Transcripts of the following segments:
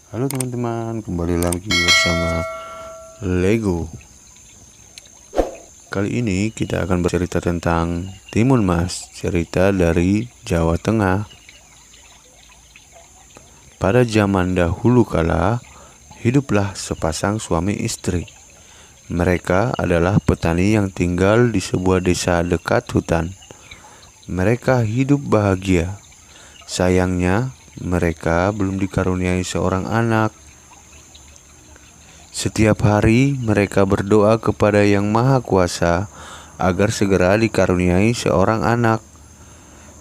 Halo teman-teman, kembali lagi bersama Lego. Kali ini kita akan bercerita tentang Timun Mas, cerita dari Jawa Tengah. Pada zaman dahulu kala, hiduplah sepasang suami istri. Mereka adalah petani yang tinggal di sebuah desa dekat hutan. Mereka hidup bahagia. Sayangnya, mereka belum dikaruniai seorang anak. Setiap hari mereka berdoa kepada Yang Maha Kuasa agar segera dikaruniai seorang anak.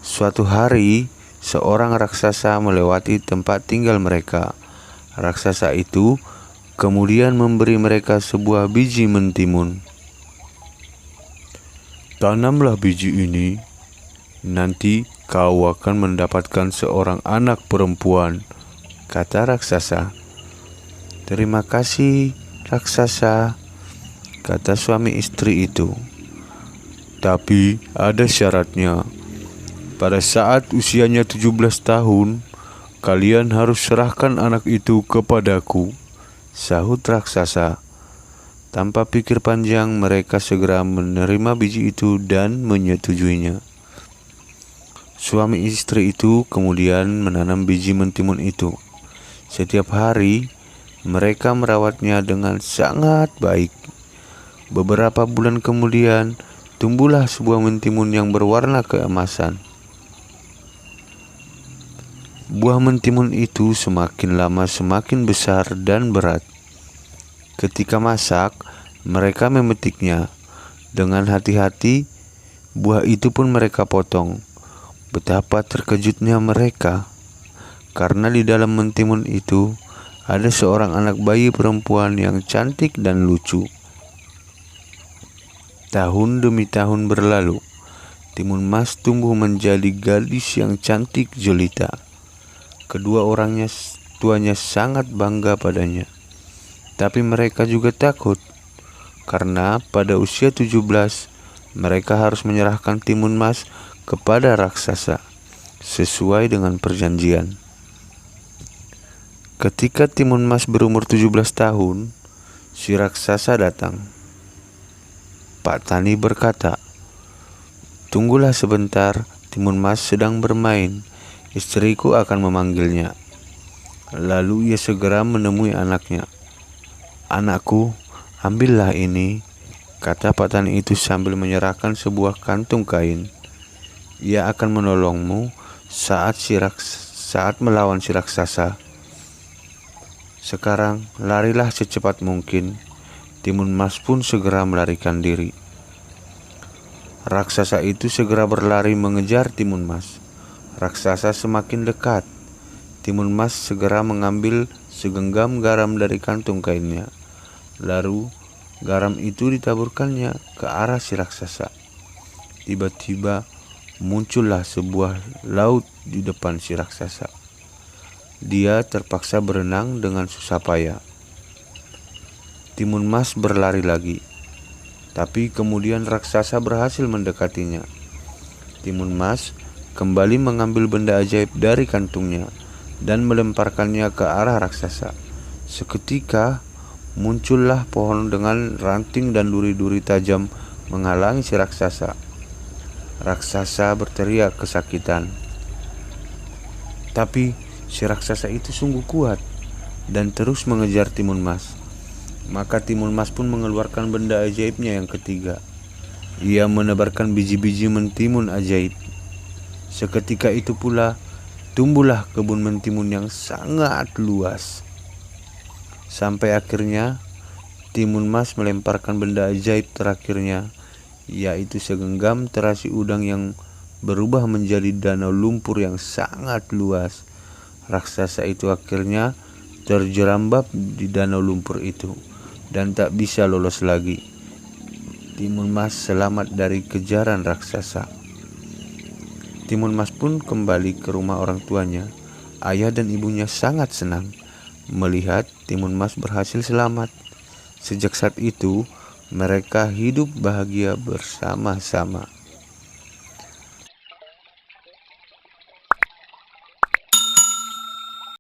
Suatu hari, seorang raksasa melewati tempat tinggal mereka. Raksasa itu kemudian memberi mereka sebuah biji mentimun. "Tanamlah biji ini, nanti kau akan mendapatkan seorang anak perempuan," kata raksasa. "Terima kasih, raksasa," kata suami istri itu. "Tapi ada syaratnya. Pada saat usianya 17 tahun, kalian harus serahkan anak itu kepadaku," sahut raksasa. Tanpa pikir panjang, mereka segera menerima biji itu dan menyetujuinya. Suami istri itu kemudian menanam biji mentimun itu. Setiap hari, mereka merawatnya dengan sangat baik. Beberapa bulan kemudian, tumbuhlah sebuah mentimun yang berwarna keemasan. Buah mentimun itu semakin lama semakin besar dan berat. Ketika masak, mereka memetiknya. Dengan hati-hati, buah itu pun mereka potong. Betapa terkejutnya mereka, karena di dalam mentimun itu ada seorang anak bayi perempuan yang cantik dan lucu. Tahun demi tahun berlalu, Timun Mas tumbuh menjadi gadis yang cantik jelita. Kedua orangnya tuanya sangat bangga padanya. Tapi mereka juga takut, karena pada usia 17, mereka harus menyerahkan Timun Mas kepada raksasa, sesuai dengan perjanjian. Ketika Timun Mas berumur 17 tahun, si raksasa datang. Pak Tani berkata, "Tunggulah sebentar, Timun Mas sedang bermain. Istriku akan memanggilnya." Lalu ia segera menemui anaknya. "Anakku, ambillah ini," kata Pak Tani itu sambil menyerahkan sebuah kantung kain. "Ia akan menolongmu saat melawan si raksasa. Sekarang larilah secepat mungkin." Timun Mas pun segera melarikan diri. Raksasa itu segera berlari mengejar Timun Mas. Raksasa semakin dekat. Timun Mas segera mengambil segenggam garam dari kantung kainnya. Lalu garam itu ditaburkannya ke arah si raksasa. Tiba-tiba muncullah sebuah laut di depan si raksasa. Dia terpaksa berenang dengan susah payah. Timun Mas berlari lagi, tapi kemudian raksasa berhasil mendekatinya. Timun Mas kembali mengambil benda ajaib dari kantungnya dan melemparkannya ke arah raksasa. Seketika muncullah pohon dengan ranting dan duri-duri tajam menghalangi si raksasa. Raksasa berteriak kesakitan. Tapi si raksasa itu sungguh kuat dan terus mengejar Timun Mas. Maka Timun Mas pun mengeluarkan benda ajaibnya yang ketiga. Ia menebarkan biji-biji mentimun ajaib. Seketika itu pula tumbuhlah kebun mentimun yang sangat luas. Sampai akhirnya Timun Mas melemparkan benda ajaib terakhirnya, yaitu segenggam terasi udang yang berubah menjadi danau lumpur yang sangat luas. Raksasa itu akhirnya terjerambab di danau lumpur itu dan tak bisa lolos lagi. Timun Mas selamat dari kejaran raksasa. Timun Mas pun kembali ke rumah orang tuanya. Ayah dan ibunya sangat senang melihat Timun Mas berhasil selamat. Sejak saat itu, mereka hidup bahagia bersama-sama.